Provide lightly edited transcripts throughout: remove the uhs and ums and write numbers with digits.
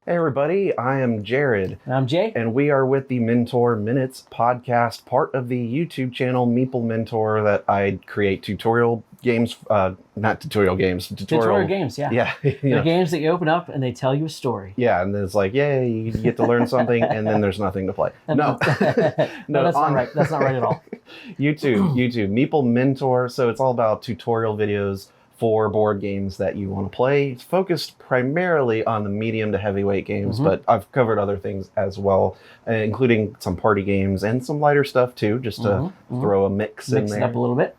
Hey everybody, I am Jared. And I'm Jay. And we are with the Mentor Minutes podcast, part of the YouTube channel Meeple Mentor that I create tutorial games, not tutorial games, Tutorial games, yeah. Yeah. They're games that you open up and they tell you a story. Yeah, and it's like, yay, you get to learn something, and then there's nothing to play. No, no, that's not right. That's not right at all. YouTube, Meeple Mentor. So it's all about tutorial videos for board games that you want to play. It's focused primarily on the medium to heavyweight games, but I've covered other things as well, including some party games and some lighter stuff too, just to throw a mix in there. Mix it up a little bit.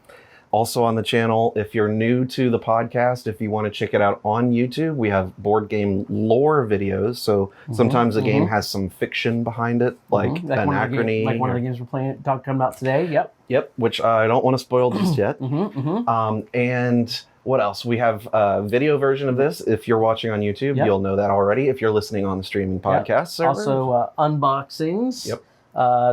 Also on the channel, if you're new to the podcast, if you want to check it out on YouTube, we have board game lore videos. So sometimes a game has some fiction behind it, like Anachrony. Like one of the games we're talking about today. Yep, which I don't want to spoil just yet. And what else? We have a video version of this. If you're watching on YouTube, you'll know that already. If you're listening on the streaming podcast server. Also unboxings.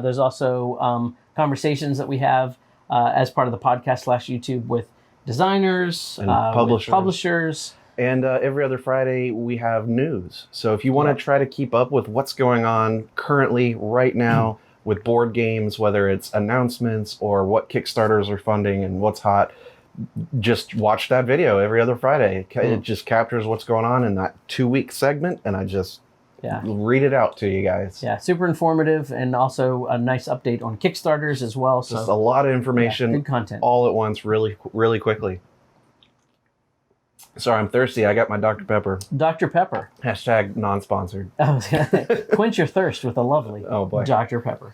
There's also conversations that we have as part of the podcast / YouTube with designers, and publishers. And every other Friday, we have news. So if you want to try to keep up with what's going on currently right now with board games, whether it's announcements or what Kickstarters are funding and what's hot, just watch that video every other Friday. It just captures what's going on in that 2-week segment, and I just read it out to you guys. Yeah, super informative, and also a nice update on Kickstarters as well. So just a lot of information, good content, all at once, really quickly. Sorry, I'm thirsty. I got my Dr. Pepper. Dr. Pepper. # non-sponsored. Quench your thirst with a lovely Dr. Pepper.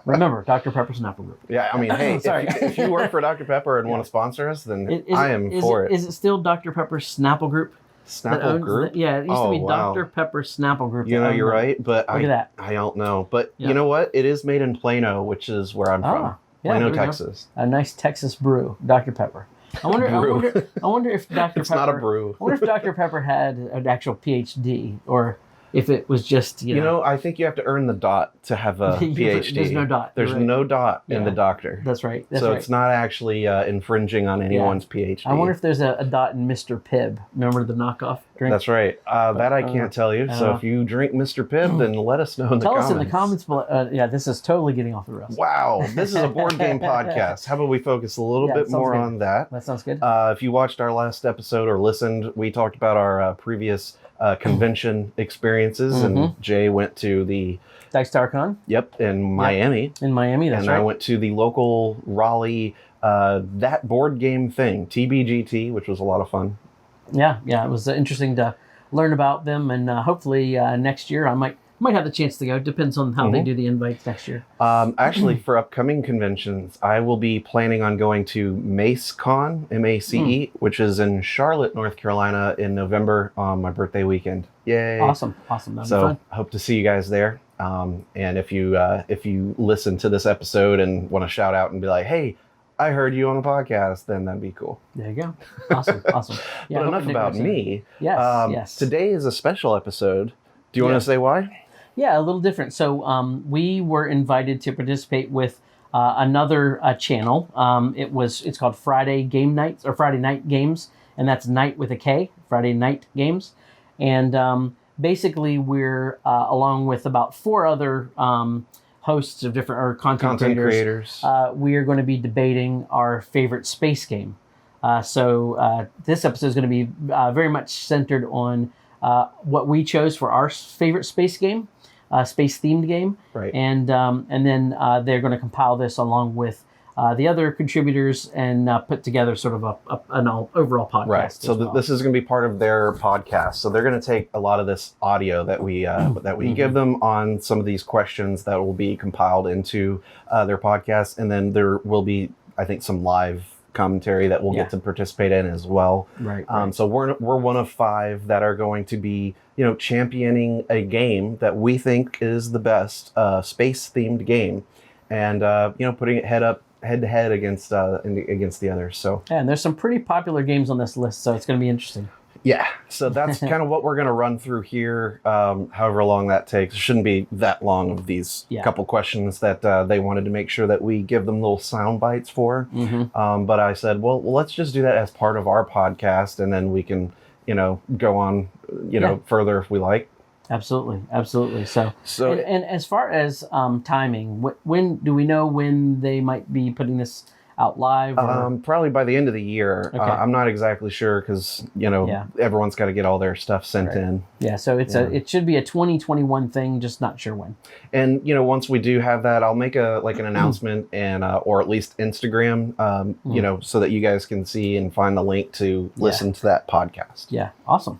Remember, Dr. Pepper's Snapple Group. Yeah, I mean, hey, if you work for Dr. Pepper and want to sponsor us, then I am for it. Is it still Dr. Pepper's Snapple Group? Snapple Group? It used to be Dr. Pepper's Snapple Group. You know, you're right, but look at that. I don't know. But you know what? It is made in Plano, which is where I'm from. Plano, Texas. A nice Texas brew, Dr. Pepper. I wonder if Dr. Pepper... It's not a brew. I wonder if Dr. Pepper had an actual PhD, or if it was just, you know... I think you have to earn the dot to have a PhD. There's no dot. There's no dot in the doctor. That's right. So it's not actually infringing on anyone's PhD. I wonder if there's a dot in Mr. Pibb. Remember the knockoff drink? That's right. That I can't tell you. So if you drink Mr. Pibb, then let us know in the comments. Tell us in the comments below. This is totally getting off the rails. Wow. This is a board game podcast. How about we focus a little bit more on that? That sounds good. If you watched our last episode or listened, we talked about our previous convention experiences, and Jay went to the Dice Tower Con. Yep, in Miami. In Miami, that's right. And I went to the local Raleigh that board game thing, TBGT, which was a lot of fun. Yeah, it was interesting to learn about them, and hopefully next year I might have the chance to go. Depends on how they do the invites next year. Actually, for upcoming conventions, I will be planning on going to MaceCon, MACE, which is in Charlotte, North Carolina, in November on my birthday weekend. Yay! Awesome. That'd be fun. I hope to see you guys there. And if you listen to this episode and want to shout out and be like, hey, I heard you on the podcast, then that'd be cool. There you go. Awesome. Yeah, but enough about me. Yes. Today is a special episode. Do you want to say why? Yeah, a little different. So we were invited to participate with another channel. It's called Friday Game Nights, or Friday Night Games, and that's night with a K, Friday Night Games. And basically we're, along with about 4 other hosts of different content creators, we are going to be debating our favorite space game. So this episode is going to be very much centered on what we chose for our favorite space game, space-themed game. Right. And then they're going to compile this along with the other contributors and put together sort of an overall podcast. Right. So this is going to be part of their podcast. So they're going to take a lot of this audio that we give them on some of these questions that will be compiled into their podcast, and then there will be, I think, some live commentary that we'll get to participate in as well. Right. So we're one of 5 that are going to be, championing a game that we think is the best space-themed game, and putting it head-to-head against the others. So and there's some pretty popular games on this list, so it's going to be interesting. Yeah, so that's kind of what we're going to run through here, however long that takes. It shouldn't be that long of these couple questions that they wanted to make sure that we give them little sound bites for. But I said, well, let's just do that as part of our podcast, and then we can, go on, further if we like. Absolutely. So, So and as far as timing, when do we know when they might be putting this out live? Or? Probably by the end of the year. Okay. I'm not exactly sure because Yeah. everyone's got to get all their stuff sent Right. in. Yeah, so it should be a 2021 thing, just not sure when. And once we do have that, I'll make an announcement and or at least Instagram, so that you guys can see and find the link to listen to that podcast. Yeah, awesome.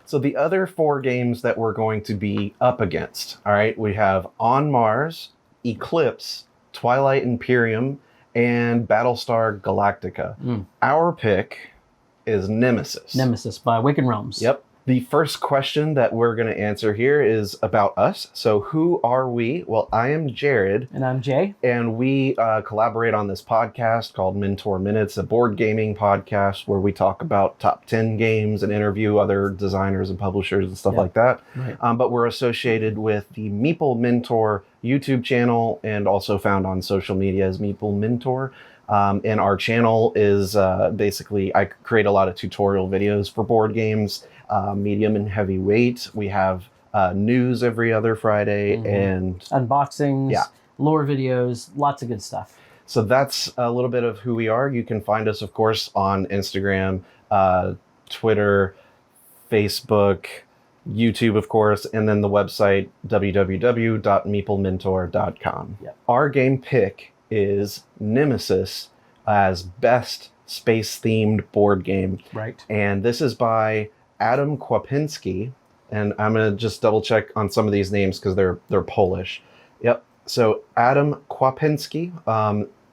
So the other 4 games that we're going to be up against, all right, we have On Mars, Eclipse, Twilight Imperium, and Battlestar Galactica. Our pick is Nemesis. Nemesis by Awakened Realms. Yep. The first question that we're going to answer here is about us. So who are we? Well, I am Jared. And I'm Jay. And we collaborate on this podcast called Mentor Minutes, a board gaming podcast where we talk about top 10 games and interview other designers and publishers and stuff like that. Right. But we're associated with the Meeple Mentor YouTube channel and also found on social media as Meeple Mentor. And our channel is basically, I create a lot of tutorial videos for board games, medium and heavy weight. We have news every other Friday and unboxings, lore videos, lots of good stuff. So that's a little bit of who we are. You can find us, of course, on Instagram, Twitter, Facebook, YouTube, of course, and then the website, www.meeplementor.com. Yep. Our game pick is Nemesis as best space-themed board game. Right. And this is by Adam Kwapinski. And I'm going to just double check on some of these names because they're Polish. Yep. So Adam Kwapinski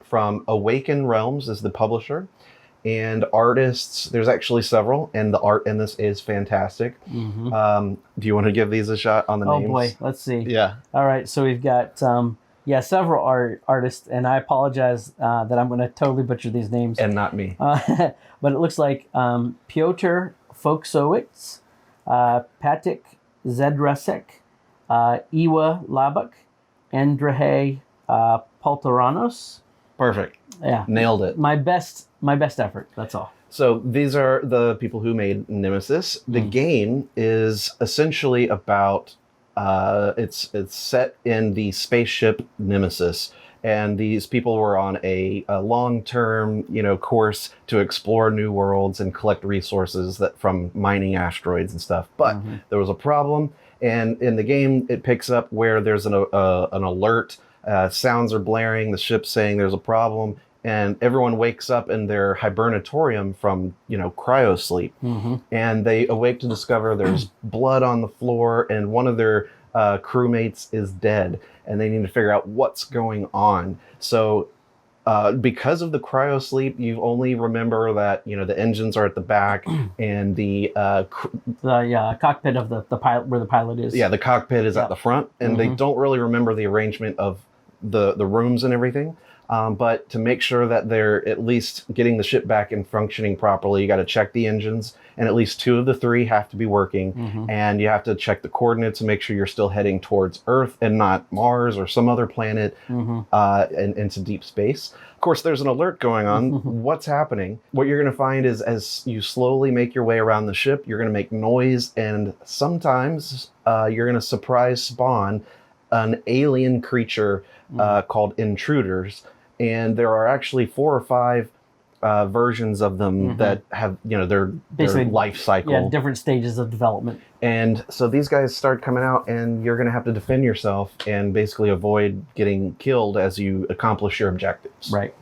from Awakened Realms is the publisher. And artists, there's actually several, and the art in this is fantastic. Do you want to give these a shot on the names? Oh boy, let's see. Yeah. All right, so we've got several artists, and I apologize that I'm going to totally butcher these names. And not me. But it looks like Piotr Foksowicz, Patik Zedrasek, Iwa Labuk, Andrzej Poltoranos. Perfect. Yeah. Nailed it. My best effort, that's all. So these are the people who made Nemesis. The game is essentially about it's set in the spaceship Nemesis, and these people were on a long-term course to explore new worlds and collect resources that from mining asteroids and stuff. But there was a problem, and in the game it picks up where there's an alert. Sounds are blaring, the ship's saying there's a problem, and everyone wakes up in their hibernatorium from cryosleep, and they awake to discover there's blood on the floor, and one of their crewmates is dead, and they need to figure out what's going on. So because of the cryosleep, you only remember that the engines are at the back and the cockpit of the pilot, where the pilot is. Yeah, the cockpit is at the front, and they don't really remember the arrangement of the rooms and everything. But to make sure that they're at least getting the ship back and functioning properly, you got to check the engines, and at least 2 of the 3 have to be working. And you have to check the coordinates and make sure you're still heading towards Earth and not Mars or some other planet and into deep space. Of course, there's an alert going on. What's happening? What you're going to find is as you slowly make your way around the ship, you're going to make noise, and sometimes you're going to surprise spawn an alien creature called intruders. And there are actually 4 or 5 versions of them that have, their life cycle. Yeah, different stages of development. And so these guys start coming out, and you're going to have to defend yourself and basically avoid getting killed as you accomplish your objectives. Right.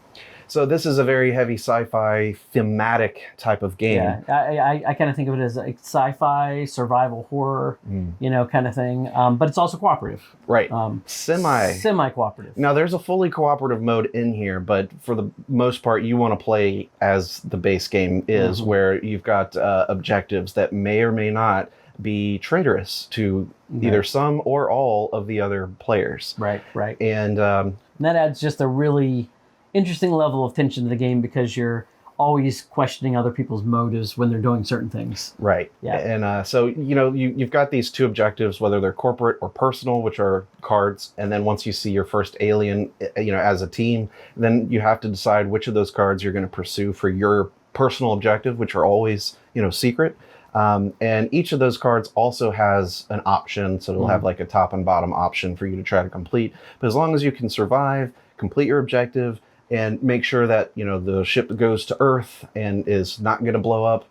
So this is a very heavy sci-fi thematic type of game. Yeah, I kind of think of it as a sci-fi, survival horror, kind of thing. But it's also cooperative. Right. Semi-cooperative. Now, there's a fully cooperative mode in here, but for the most part, you want to play as the base game is, where you've got objectives that may or may not be traitorous to either some or all of the other players. Right. And that adds just a really interesting level of tension to the game, because you're always questioning other people's motives when they're doing certain things. Right. Yeah. And so, you've got these 2 objectives, whether they're corporate or personal, which are cards. And then once you see your first alien, as a team, then you have to decide which of those cards you're going to pursue for your personal objective, which are always, secret. And each of those cards also has an option. So it'll have like a top and bottom option for you to try to complete. But as long as you can survive, complete your objective, and make sure that, you know, the ship goes to Earth and is not going to blow up,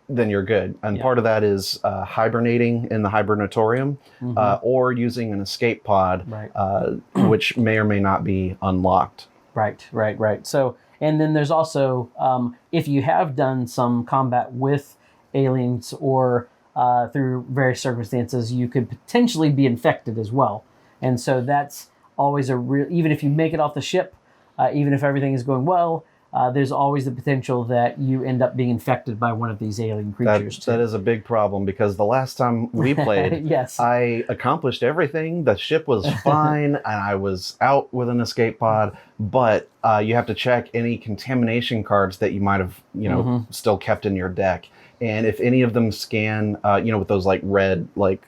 then you're good. And part of that is hibernating in the hibernatorium or using an escape pod, which may or may not be unlocked. Right. So, and then there's also, if you have done some combat with aliens or through various circumstances, you could potentially be infected as well. And so that's always even if you make it off the ship, even if everything is going well, there's always the potential that you end up being infected by one of these alien creatures. That is a big problem, because the last time we played, I accomplished everything. The ship was fine, and I was out with an escape pod, but you have to check any contamination cards that you might have, you know, still kept in your deck. And if any of them scan, you know, with those like red, like,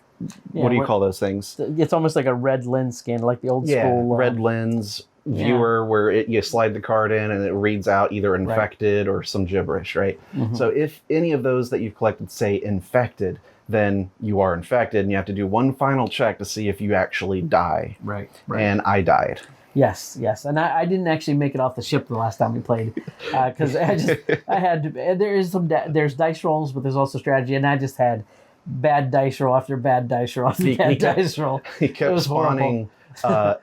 what do you call those things? It's almost like a red lens scan, like the old school. Red lens viewer where you slide the card in and it reads out either infected or some gibberish, right? So if any of those that you've collected say infected, then you are infected, and you have to do one final check to see if you actually die. Right. And I died. Yes. And I didn't actually make it off the ship the last time we played, because there's dice rolls, but there's also strategy, and I just had bad dice roll after bad dice roll after bad dice roll. He kept spawning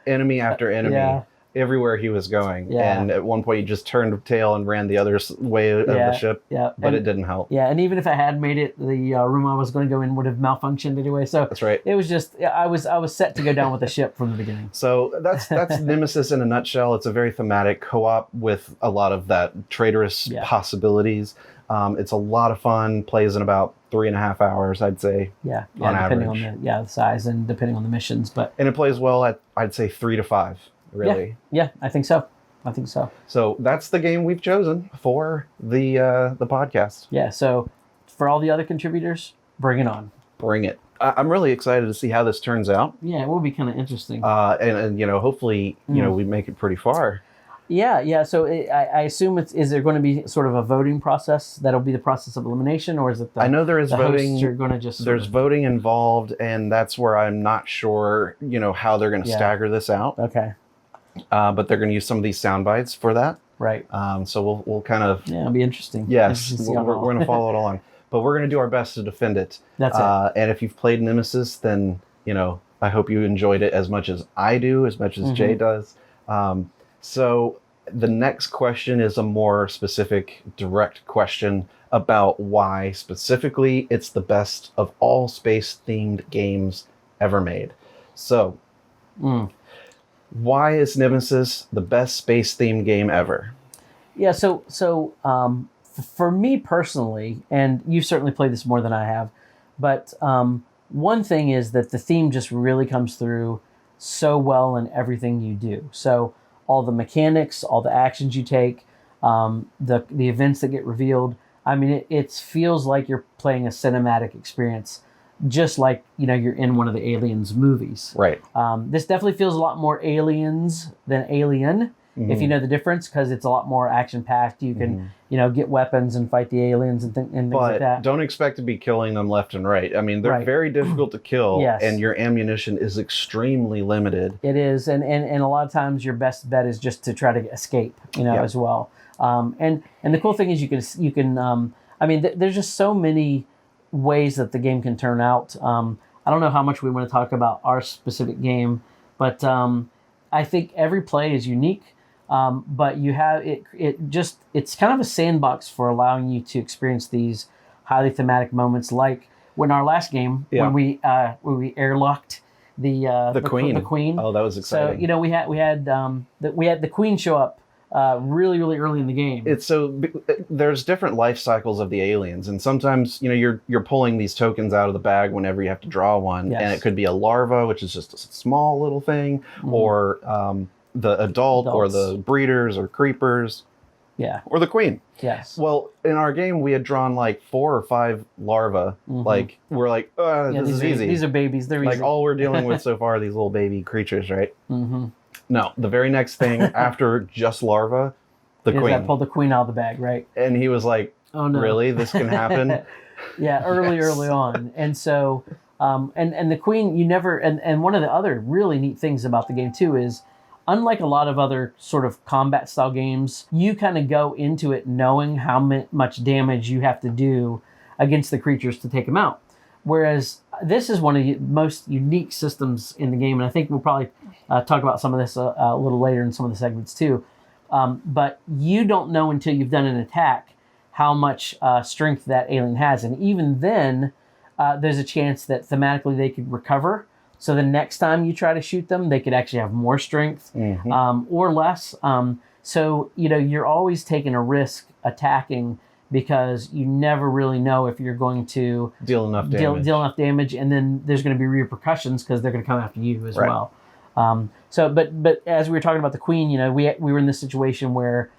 enemy after enemy everywhere he was going. And at one point he just turned tail and ran the other way of the ship, but it didn't help. And even if I had made it, the room I was going to go in would have malfunctioned anyway. So that's right. It was just, I was set to go down with the ship from the beginning. So that's Nemesis in a nutshell. It's a very thematic co-op with a lot of that traitorous possibilities. It's a lot of fun, plays in about 3.5 hours, I'd say. On depending average. On the size and depending on the missions. And it plays well at, I'd say, 3 to 5. Really? Yeah, I think so. So that's the game we've chosen for the podcast. Yeah. So for all the other contributors, bring it on. Bring it. I'm really excited to see how this turns out. Yeah, it will be kind of interesting. And you know, hopefully, you know, we make it pretty far. Yeah. So I assume is there going to be sort of a voting process that'll be the process of elimination, or is it? I know there is voting. You're going to just there's voting involved, and that's where I'm not sure, you know, how they're going to stagger this out. Okay. But they're going to use some of these sound bites for that. Right. So we'll kind of... Yeah, it'll be interesting. Yes, we're going to follow it along. But we're going to do our best to defend it. That's it. And if you've played Nemesis, then, you know, I hope you enjoyed it as much as I do, as much as Jay does. So the next question is a more specific, direct question about why specifically it's the best of all space-themed games ever made. So... why is Nemesis the best space-themed game ever? Yeah, so for me personally, and you've certainly played this more than I have, but one thing is that the theme just really comes through so well in everything you do. So all the mechanics, all the actions you take, the events that get revealed. I mean, it feels like you're playing a cinematic experience, just like, you know, you're in one of the Aliens movies. Right. This definitely feels a lot more Aliens than Alien, if you know the difference, because it's a lot more action-packed. You can, you know, get weapons and fight the aliens and things like that. But don't expect to be killing them left and right. I mean, they're very difficult to kill, and your ammunition is extremely limited. It is, and a lot of times your best bet is just to try to escape, you know, as well. And the cool thing is you can I mean, there's just so many ways that the game can turn out. I don't know how much we want to talk about our specific game, but I think every play is unique. But you have it's kind of a sandbox for allowing you to experience these highly thematic moments, like when our last game, when we airlocked the Queen. The Queen. Oh, that was exciting. So, you know, we had the Queen show up really early in the game. There's different life cycles of the aliens, and sometimes, you know, you're pulling these tokens out of the bag whenever you have to draw one, and it could be a larva, which is just a small little thing, or the adults, or the breeders or creepers, or the Queen. Yes. Well, in our game, we had drawn like 4 or 5 larvae. Like, we're like, this is easy. These are babies. They're like easy. All we're dealing with so far are these little baby creatures, right? No, the very next thing after just larva, the Queen. Pulled the Queen out of the bag, right? And he was like, "Oh no, really? This can happen?" Yeah, early on. And so, and the queen, you never, and one of the other really neat things about the game too is, unlike a lot of other sort of combat style games, you kind of go into it knowing how much damage you have to do against the creatures to take them out. Whereas this is one of the most unique systems in the game, and I think we'll probably talk about some of this a little later in some of the segments too. But you don't know until you've done an attack how much strength that alien has, and even then, there's a chance that thematically they could recover. So the next time you try to shoot them, they could actually have more strength or less. So you're always taking a risk attacking, because you never really know if you're going to deal enough damage, and then there's going to be repercussions because they're going to come after you as well. But as we were talking about the queen, we were in this situation where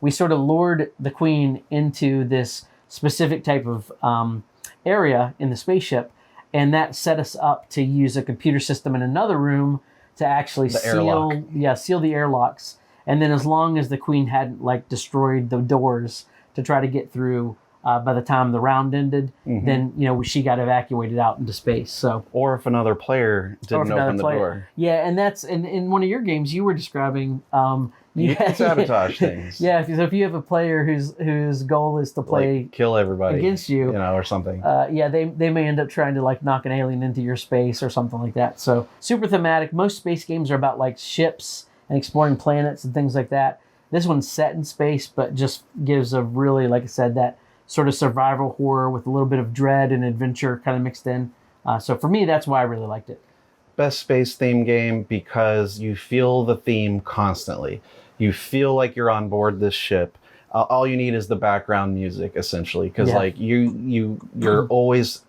we sort of lured the queen into this specific type of area in the spaceship, and that set us up to use a computer system in another room to actually seal the airlocks. And then as long as the queen hadn't destroyed the doors to try to get through by the time the round ended, then she got evacuated out into space. So, or if another player didn't open the door. Yeah, and that's in one of your games you were describing. You can sabotage things. Yeah, so if you have a player whose goal is to play kill everybody against you, or something. They may end up trying to knock an alien into your space or something like that. So super thematic. Most space games are about ships and exploring planets and things like that. This one's set in space, but just gives a really, like I said, that sort of survival horror with a little bit of dread and adventure kind of mixed in. So for me, that's why I really liked it. Best space theme game because you feel the theme constantly. You feel like you're on board this ship. All you need is the background music, essentially, because you're always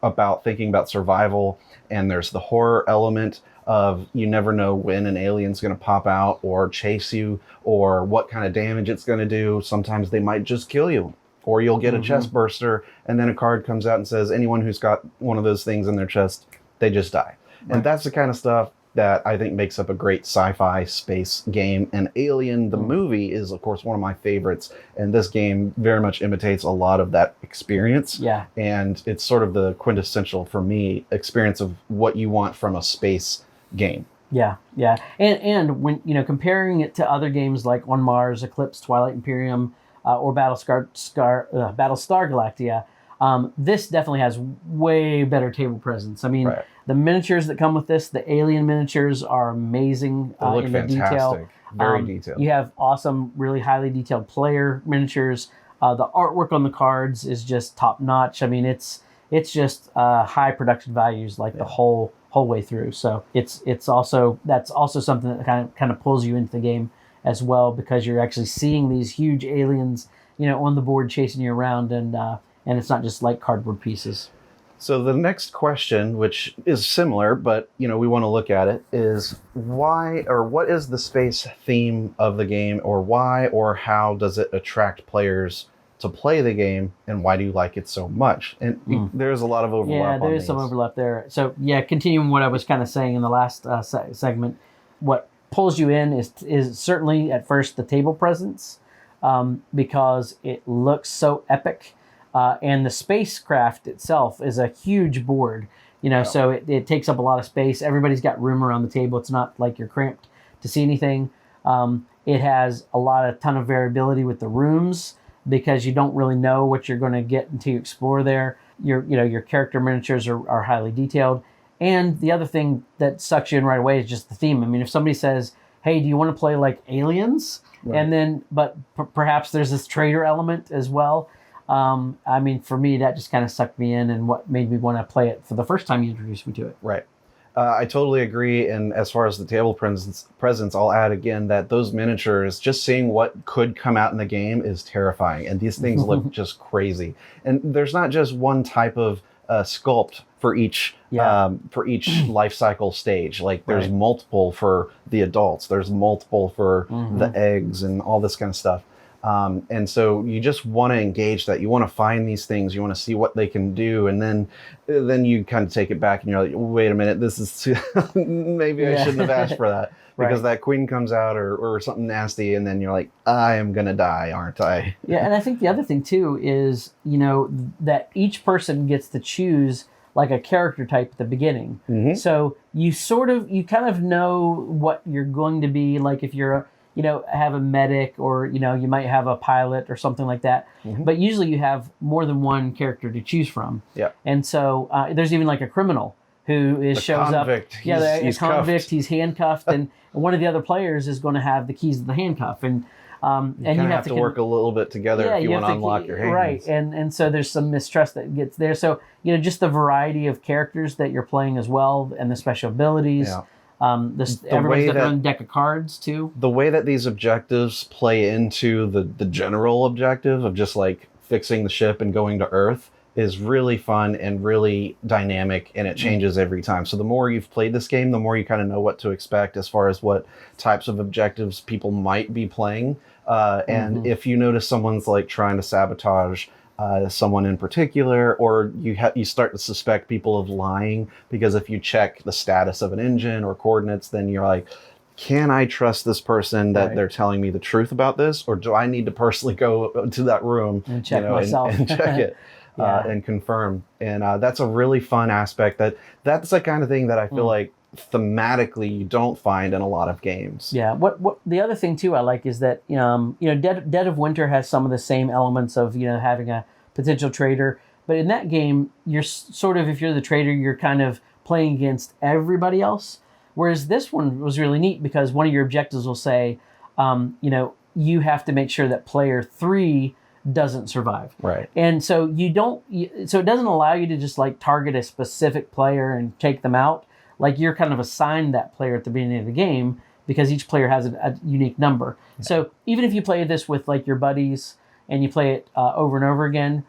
thinking about survival, and there's the horror element of you never know when an alien's going to pop out or chase you or what kind of damage it's going to do. Sometimes they might just kill you, or you'll get a chest burster, and then a card comes out and says anyone who's got one of those things in their chest, they just die. Right. And that's the kind of stuff that I think makes up a great sci-fi space game. And Alien, the movie, is, of course, one of my favorites. And this game very much imitates a lot of that experience. Yeah. And it's sort of the quintessential, for me, experience of what you want from a space game. Yeah, yeah. And when, comparing it to other games like On Mars, Eclipse, Twilight Imperium, or Battlestar Galactica, this definitely has way better table presence. I mean, right. The miniatures that come with this, the alien miniatures, are amazing they look in fantastic. The detail. Very detailed. You have awesome, really highly detailed player miniatures. The artwork on the cards is just top notch. I mean, it's just high production values the whole way through. So that's also something that kind of pulls you into the game as well, because you're actually seeing these huge aliens, on the board chasing you around, and it's not just like cardboard pieces. So the next question, which is similar, but we want to look at it, is why, or what is the space theme of the game, or why or how does it attract players to play the game, and why do you like it so much? And there's a lot of overlap. Yeah, there is some overlap there. So continuing what I was kind of saying in the last segment, what pulls you in is certainly at first the table presence, because it looks so epic. And the spacecraft itself is a huge board, so it takes up a lot of space. Everybody's got room around the table. It's not like you're cramped to see anything. It has a ton of variability with the rooms, because you don't really know what you're going to get until you explore there. Your character miniatures are highly detailed. And the other thing that sucks you in right away is just the theme. I mean, if somebody says, hey, do you want to play like Aliens? Right. And then, but perhaps there's this trader element as well. I mean, for me, that just kind of sucked me in, and what made me want to play it for the first time you introduced me to it. Right. I totally agree. And as far as the table presence, I'll add again that those miniatures, just seeing what could come out in the game is terrifying. And these things look just crazy. And there's not just one type of sculpt for each life cycle stage. There's multiple for the adults. There's multiple for the eggs and all this kind of stuff. And so you just want to engage that. You want to find these things. You want to see what they can do, and then you kind of take it back, and you're like, wait a minute, this is too maybe I shouldn't have asked for that. Because that queen comes out or something nasty, and then you're like, I am gonna die, aren't I? Yeah, and I think the other thing too is, that each person gets to choose like a character type at the beginning. Mm-hmm. So you kind of know what you're going to be, like if you're have a medic, or you might have a pilot or something like that. Mm-hmm. But usually you have more than one character to choose from. Yeah. And so there's even like a criminal who shows convict. up. Yeah, he's convict. Cuffed. He's handcuffed, and one of the other players is going to have the keys to the handcuff, and you have to work a little bit together if you want to unlock your hands. Right, and so there's some mistrust that gets there. So just the variety of characters that you're playing as well, and the special abilities. Yeah. Everybody's got their own deck of cards too. The way that these objectives play into the general objective of just like fixing the ship and going to Earth is really fun and really dynamic, and it changes every time. So the more you've played this game, the more you kind of know what to expect as far as what types of objectives people might be playing. And if you notice someone's like trying to sabotage someone in particular, or you start to suspect people of lying, because if you check the status of an engine or coordinates, then you're like, can I trust this person that they're telling me the truth about this, or do I need to personally go to that room and check myself and check it? And confirm. And that's a really fun aspect. That's the kind of thing that I feel like thematically you don't find in a lot of games. Yeah. What the other thing too I like is that Dead of Winter has some of the same elements of having a potential traitor, but in that game you're sort of, if you're the traitor, you're kind of playing against everybody else. Whereas this one was really neat because one of your objectives will say, you have to make sure that player 3 doesn't survive. Right. And so so it doesn't allow you to just like target a specific player and take them out. Like you're kind of assigned that player at the beginning of the game because each player has a unique number. Yeah. So even if you play this with like your buddies and you play it over and over again,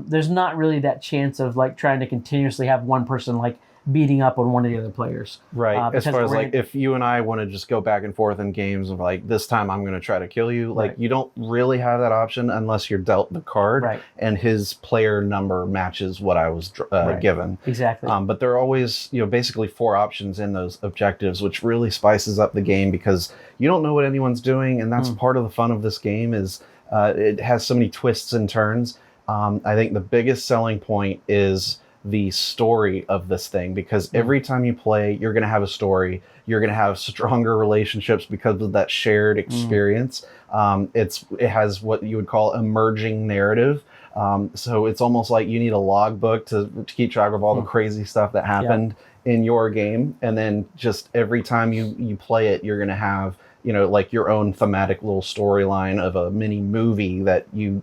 there's not really that chance of like trying to continuously have one person like beating up on one of the other players. Right. As far as like if you and I want to just go back and forth in games of like, this time I'm going to try to kill you, like you don't really have that option unless you're dealt the card and his player number matches what I was given. Exactly. But there are always, basically 4 options in those objectives, which really spices up the game because you don't know what anyone's doing. And that's part of the fun of this game is it has so many twists and turns. I think the biggest selling point is the story of this thing, because every time you play, you're going to have a story. You're going to have stronger relationships because of that shared experience. It has what you would call emerging narrative. So it's almost like you need a logbook to keep track of all the crazy stuff that happened in your game. And then just every time you play it, you're going to have like your own thematic little storyline of a mini movie that you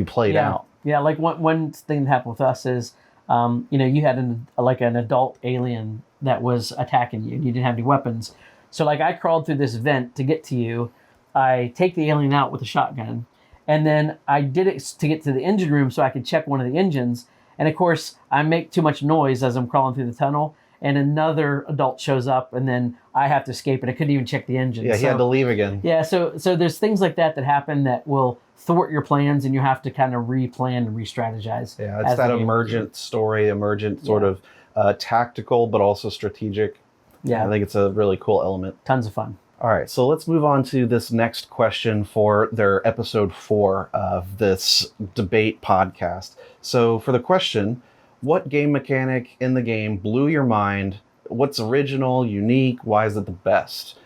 played out. Yeah, like one thing that happened with us is you had an adult alien that was attacking you and you didn't have any weapons. So like I crawled through this vent to get to you. I take the alien out with a shotgun, and then I did it to get to the engine room so I could check one of the engines. And of course I make too much noise as I'm crawling through the tunnel, and another adult shows up, and then I have to escape, and I couldn't even check the engine. Yeah, he had to leave again. Yeah, so there's things like that happen that will thwart your plans, and you have to kind of re-plan and re-strategize. Yeah, it's that emergent story, sort of tactical, but also strategic. Yeah, I think it's a really cool element. Tons of fun. All right, so let's move on to this next question for their episode 4 of this debate podcast. So for the question, what game mechanic in the game blew your mind? What's original, unique? Why is it the best?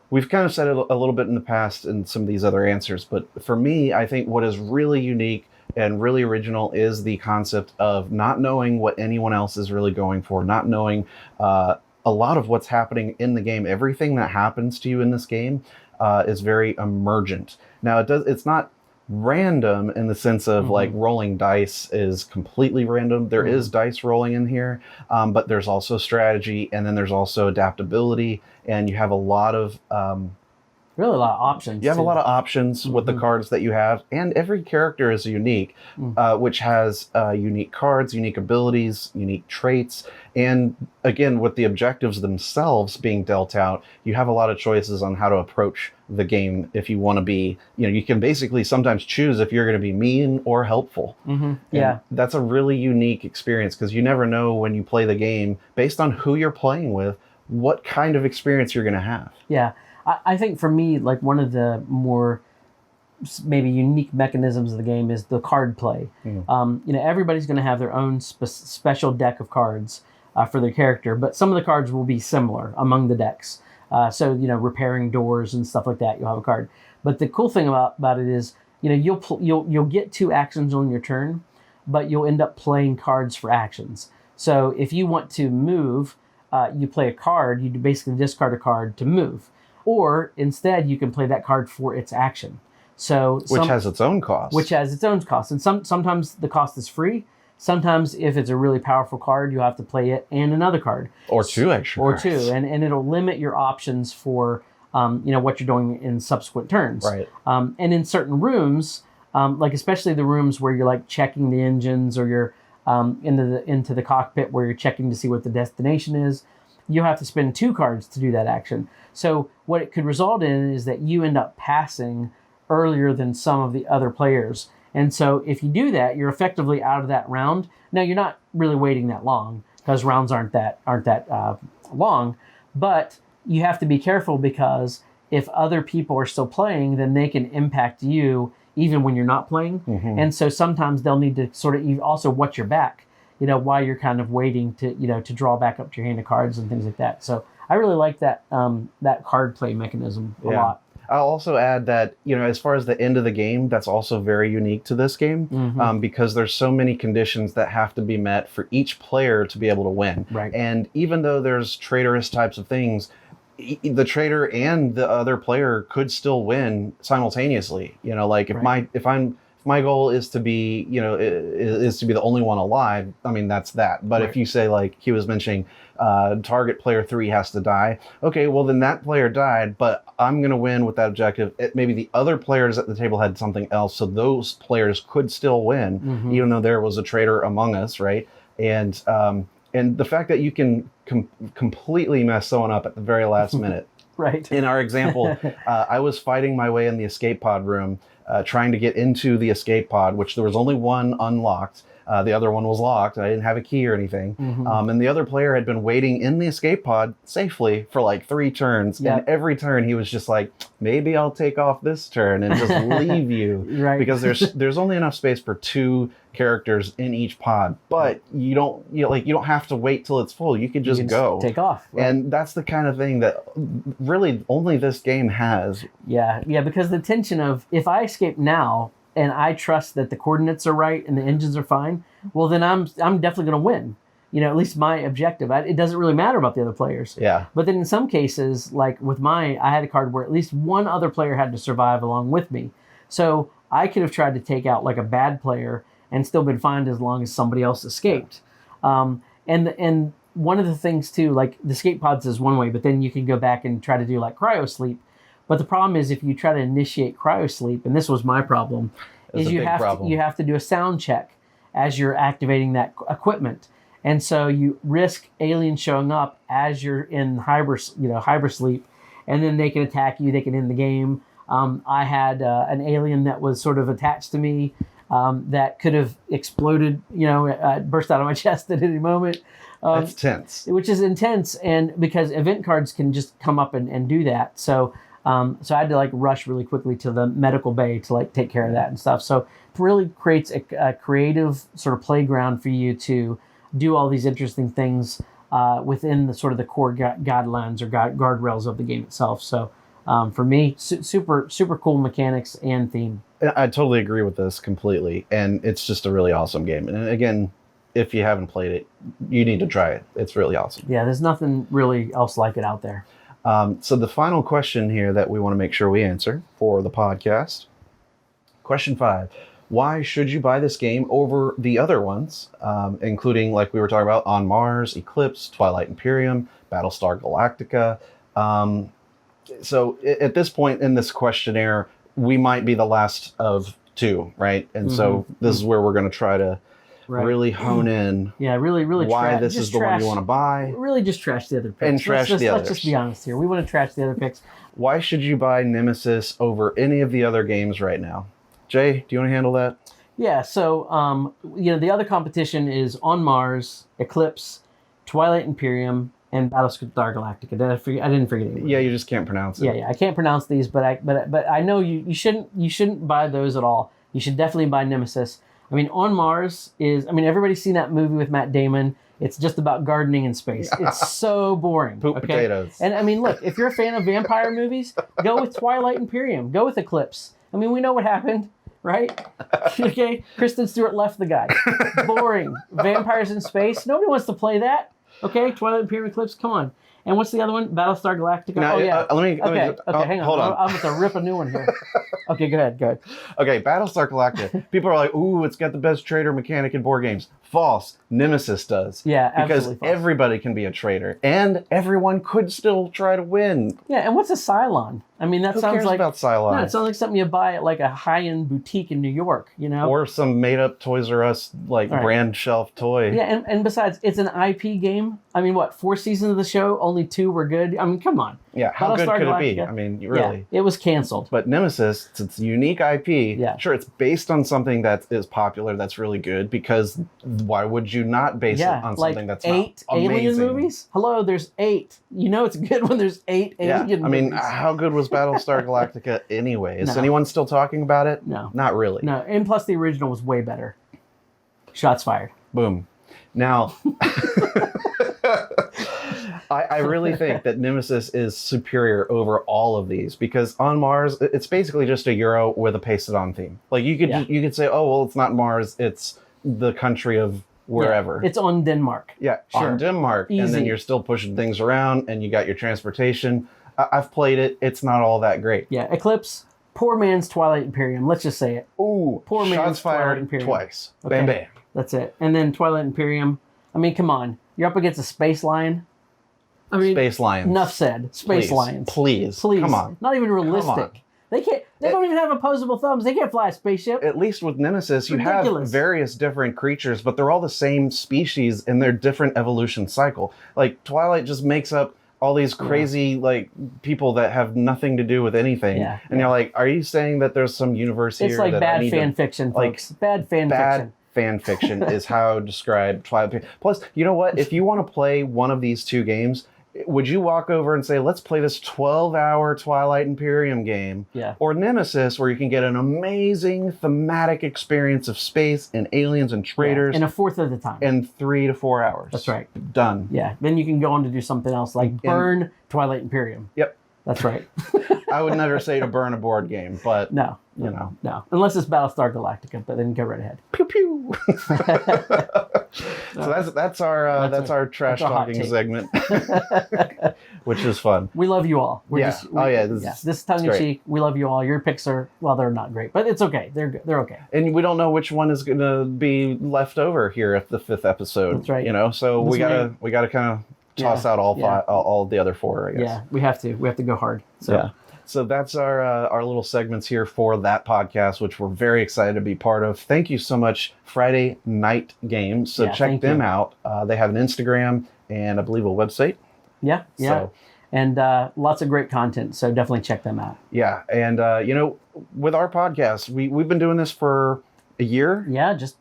We've kind of said it a little bit in the past in some of these other answers, but for me, I think what is really unique and really original is the concept of not knowing what anyone else is really going for, not knowing a lot of what's happening in the game. Everything that happens to you in this game is very emergent. Now, it's not random in the sense of like rolling dice is completely random. There is dice rolling in here, but there's also strategy, and then there's also adaptability, and you have a lot of really a lot of options. You have a lot of options with the cards that you have, and every character is unique, which has unique cards, unique abilities, unique traits. And again, with the objectives themselves being dealt out, you have a lot of choices on how to approach the game if you want to be, you can basically sometimes choose if you're going to be mean or helpful. Yeah. That's a really unique experience because you never know when you play the game based on who you're playing with, what kind of experience you're going to have. Yeah. I think for me, like one of the more maybe unique mechanisms of the game is the card play. Everybody's going to have their own special deck of cards for their character, but some of the cards will be similar among the decks. So repairing doors and stuff like that, you'll have a card. But the cool thing about it is, you'll get 2 actions on your turn, but you'll end up playing cards for actions. So if you want to move, you play a card. You basically discard a card to move, or instead you can play that card for its action. So which has its own cost. And sometimes the cost is free. Sometimes if it's a really powerful card, you'll have to play it and another card. Or 2 extra cards. Or 2. And it'll limit your options for what you're doing in subsequent turns. Right. And in certain rooms, like especially the rooms where you're like checking the engines, or you're into the cockpit where you're checking to see what the destination is, you have to spend 2 cards to do that action. So what it could result in is that you end up passing earlier than some of the other players. And so if you do that, you're effectively out of that round. Now, you're not really waiting that long because rounds aren't that long, but you have to be careful because if other people are still playing, then they can impact you even when you're not playing. And so sometimes they'll need to sort of also watch your back, while you're kind of waiting to draw back up to your hand of cards and things like that. So I really like that card play mechanism a lot. I'll also add that, as far as the end of the game, that's also very unique to this game because there's so many conditions that have to be met for each player to be able to win. Right. And even though there's traitorous types of things, the traitor and the other player could still win simultaneously. If my goal is to be, is to be the only one alive, I mean, that's that. But if you say, like he was mentioning, target player 3 has to die. Okay, well then that player died, but I'm going to win with that objective. Maybe the other players at the table had something else, so those players could still win, even though there was a traitor among us, right? And the fact that you can completely mess someone up at the very last minute. Right. In our example, I was fighting my way in the escape pod room, trying to get into the escape pod, which there was only one unlocked. The other one was locked. I didn't have a key or anything. And the other player had been waiting in the escape pod safely for like 3 turns. Yep. And every turn he was just like, maybe I'll take off this turn and just leave you. Right. Because there's only enough space for 2 characters in each pod. But you don't have to wait till it's full. You could just go. Take off. Right. And that's the kind of thing that really only this game has. Yeah, because the tension of, if I escape now and I trust that the coordinates are right and the engines are fine, well then I'm definitely going to win. At least my objective. It doesn't really matter about the other players. Yeah. But then in some cases, like with I had a card where at least one other player had to survive along with me. So I could have tried to take out like a bad player and still been fine as long as somebody else escaped. And one of the things too, like the escape pods is one way, but then you can go back and try to do like cryo sleep. But the problem is if you try to initiate cryosleep, and this was my problem, is you have to do a sound check as you're activating that equipment. And so you risk aliens showing up as you're in hypersleep, and then they can attack you, they can end the game. I had an alien that was sort of attached to me that could have exploded, burst out of my chest at any moment. That's tense. Which is intense, and because event cards can just come up and do that. So I had to like rush really quickly to the medical bay to like take care of that and stuff. So it really creates a creative sort of playground for you to do all these interesting things within the sort of the core guidelines or guardrails of the game itself. So for me, super cool mechanics and theme. I totally agree with this completely, and it's just a really awesome game. And again, if you haven't played it, you need to try it. It's really awesome. Yeah, there's nothing really else like it out there. So the final question here that we want to make sure we answer for the podcast. Question 5. Why should you buy this game over the other ones, including, like we were talking about, On Mars, Eclipse, Twilight Imperium, Battlestar Galactica? So at this point in this questionnaire, we might be the last of 2, right? And so this is where we're going to try to really hone in. Yeah, really why this is the one you want to buy. Really just trash the other picks. And trash the others. Let's just be honest here. We want to trash the other picks. Why should you buy Nemesis over any of the other games right now? Jay, do you want to handle that? Yeah, so, the other competition is On Mars, Eclipse, Twilight Imperium, and Battlestar Galactica. I didn't forget anyone. Yeah, you just can't pronounce it. Yeah, I can't pronounce these, but I know you shouldn't buy those at all. You should definitely buy Nemesis. I mean, On Mars everybody's seen that movie with Matt Damon. It's just about gardening in space. It's so boring. Poop potatoes. And look, if you're a fan of vampire movies, go with Twilight Imperium. Go with Eclipse. We know what happened, right? Okay, Kristen Stewart left the guy. Boring. Vampires in space. Nobody wants to play that. Okay, Twilight Imperium, Eclipse. Come on. And what's the other one? Battlestar Galactica. Now, Let me hang on. Hold on. I'm going to rip a new one here. Okay, go ahead. Okay, Battlestar Galactica. People are like, ooh, it's got the best trader mechanic in board games. False. Nemesis does. Yeah, because absolutely false. Everybody can be a trader, and everyone could still try to win. Yeah, and what's a Cylon? That Who sounds cares like about Cylon? No, it sounds like something you buy at like a high-end boutique in New York. Or some made-up Toys R Us brand shelf toy. Yeah, and besides, it's an IP game. 4 seasons of the show, only 2 were good. Come on. Yeah, how good could Galactica, it be? Really. Yeah, it was canceled. But Nemesis, it's a unique IP. Yeah. Sure, it's based on something that is popular, that's really good, because why would you not base it on something that's not 8 alien movies? Hello, there's 8. It's good when there's 8 alien movies. How good was Battlestar Galactica anyway? Is No. anyone still talking about it? No. Not really. No, and plus the original was way better. Shots fired. Boom. Now, I really think that Nemesis is superior over all of these, because on Mars, it's basically just a Euro with a pasted-on theme. You could say, oh, well, it's not Mars, it's the country of wherever. Yeah, it's on Denmark. Yeah, sure. On Denmark. Easy. And then you're still pushing things around, and you got your transportation. I've played it. It's not all that great. Yeah, Eclipse, poor man's Twilight Imperium. Let's just say it. Ooh, poor man's shots fired Twilight Imperium. Twice. Okay. Bam, bam. That's it. And then Twilight Imperium. Come on. You're up against a space lion. Space Lions. Enough said. Space Lions. Please. Come on. Not even realistic. They can't. They don't even have opposable thumbs. They can't fly a spaceship. At least with Nemesis, you Ridiculous. have various different creatures, but they're all the same species in their different evolution cycle. Twilight just makes up all these crazy people that have nothing to do with anything. Yeah, and you're like, are you saying that there's some universe here? It's like that bad fan fiction, folks. Bad fan fiction. Fan fiction is how to describe Twilight. Plus, you know what? If you want to play one of these 2 games, would you walk over and say, let's play this 12-hour Twilight Imperium game? Yeah. Or Nemesis, where you can get an amazing thematic experience of space and aliens and traders. In a fourth of the time. In 3 to 4 hours. That's right. Done. Yeah. Then you can go on to do something else, like burn Twilight Imperium. Yep. That's right. I would never say to burn a board game, but no. Unless it's Battlestar Galactica, but then go right ahead. Pew pew. So that's our trash talking segment, which is fun. We love you all. This is tongue in cheek. We love you all. Your picks are they're not great, but it's okay. They're okay. And we don't know which one is going to be left over here at the 5th episode. That's right. So we gotta kind of toss out all the other 4, I guess. Yeah, we have to. We have to go hard. So. Yeah. So that's our little segments here for that podcast, which we're very excited to be part of. Thank you so much, Friday Night Games. So check them out. They have an Instagram and I believe a website. Yeah. And lots of great content. So definitely check them out. Yeah. And, with our podcast, we've been doing this for a year. Yeah, just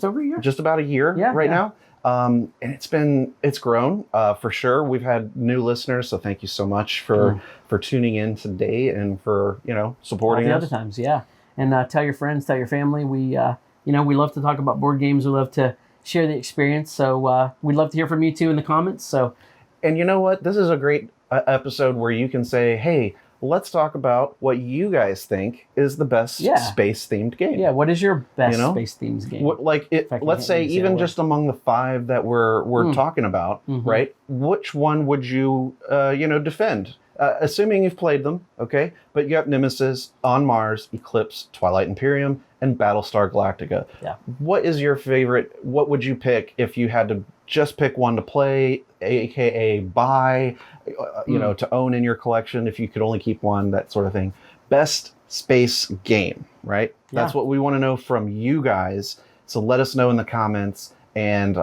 over a year. Just about a year now. And it's grown for sure. We've had new listeners, so thank you so much for tuning in today and for supporting us. The other times, yeah. And tell your friends, tell your family. We love to talk about board games. We love to share the experience. So we'd love to hear from you too in the comments. So, and you know what? This is a great episode where you can say, hey, let's talk about what you guys think is the best space-themed game. Yeah, what is your best space-themed game? Let's say even just among the 5 that we're talking about, right? Which one would you, defend? Assuming you've played them, okay? But you have Nemesis, On Mars, Eclipse, Twilight Imperium, and Battlestar Galactica. Yeah. What is your favorite? What would you pick if you had to just pick one to play, aka buy, to own in your collection if you could only keep one, that sort of thing? Best space game, right? That's what we want to know from you guys. So let us know in the comments. And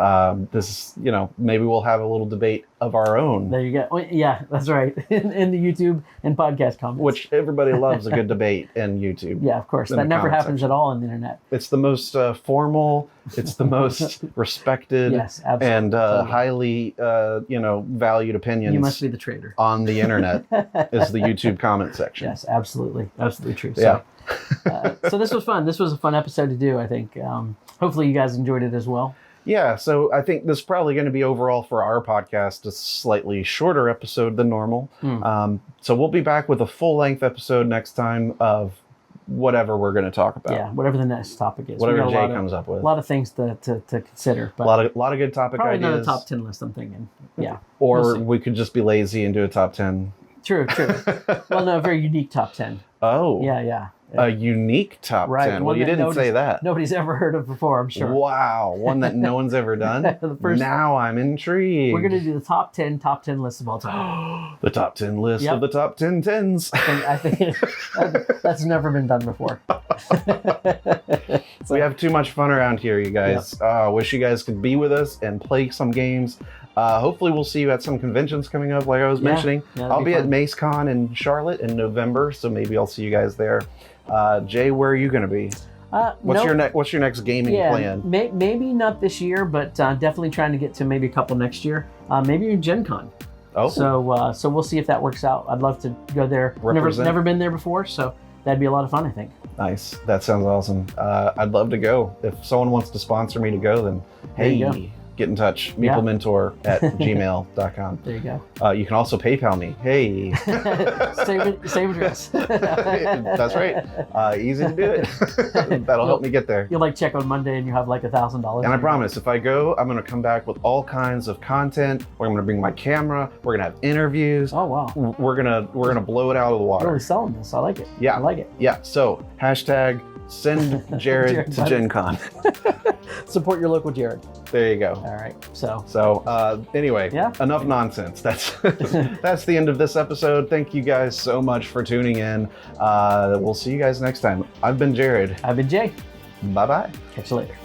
this, maybe we'll have a little debate of our own. There you go. Oh, yeah, that's right. In the YouTube and podcast comments. Which everybody loves a good debate in YouTube. Yeah, of course. That never happens at all on the internet. It's the most formal, it's the most respected, yes, absolutely. And highly, valued opinions. You must be the traitor. On the internet is the YouTube comment section. Yes, absolutely. Absolutely true. Yeah. So this was fun. This was a fun episode to do, I think. Hopefully you guys enjoyed it as well. Yeah, so I think this is probably going to be overall for our podcast a slightly shorter episode than normal. So we'll be back with a full-length episode next time of whatever we're going to talk about. Yeah, whatever the next topic is. Whatever Jay comes up with. A lot of things to consider. But a lot of good topic probably ideas. Probably not a top 10 list, I'm thinking. Yeah. Or we could just be lazy and do a top 10. True. Well, no, a very unique top 10. Oh. Yeah. A unique top 10. Well, you didn't say that. Nobody's ever heard of before, I'm sure. Wow. One that no one's ever done? Now I'm intrigued. We're going to do the top 10 lists of all time. The top 10 list of the top 10 tens. I think that's never been done before. We have too much fun around here, you guys. Wish you guys could be with us and play some games. Hopefully we'll see you at some conventions coming up, like I was mentioning. I'll be at MaceCon in Charlotte in November, so maybe I'll see you guys there. Jay, where are you going to be? What's your next gaming plan? Maybe not this year, but definitely trying to get to maybe a couple next year. Maybe Gen Con. Oh. So we'll see if that works out. I'd love to go there. Never been there before, so that'd be a lot of fun, I think. Nice. That sounds awesome. I'd love to go. If someone wants to sponsor me to go, then hey, get in touch. Meeple Mentor at gmail.com. There you go. You can also PayPal me. Hey. same address. That's right. Easy to do it. That'll help me get there. You'll check on Monday and you have $1,000. And I promise, if I go, I'm going to come back with all kinds of content. We're going to bring my camera. We're going to have interviews. Oh, wow. We're gonna blow it out of the water. You're really selling this. I like it. Yeah. I like it. Yeah. So hashtag send Jared to Gen Con. Support your local Jared. There you go. All right. So anyway, enough nonsense. That's the end of this episode. Thank you guys so much for tuning in. We'll see you guys next time. I've been Jared. I've been Jay. Bye-bye. Catch you later.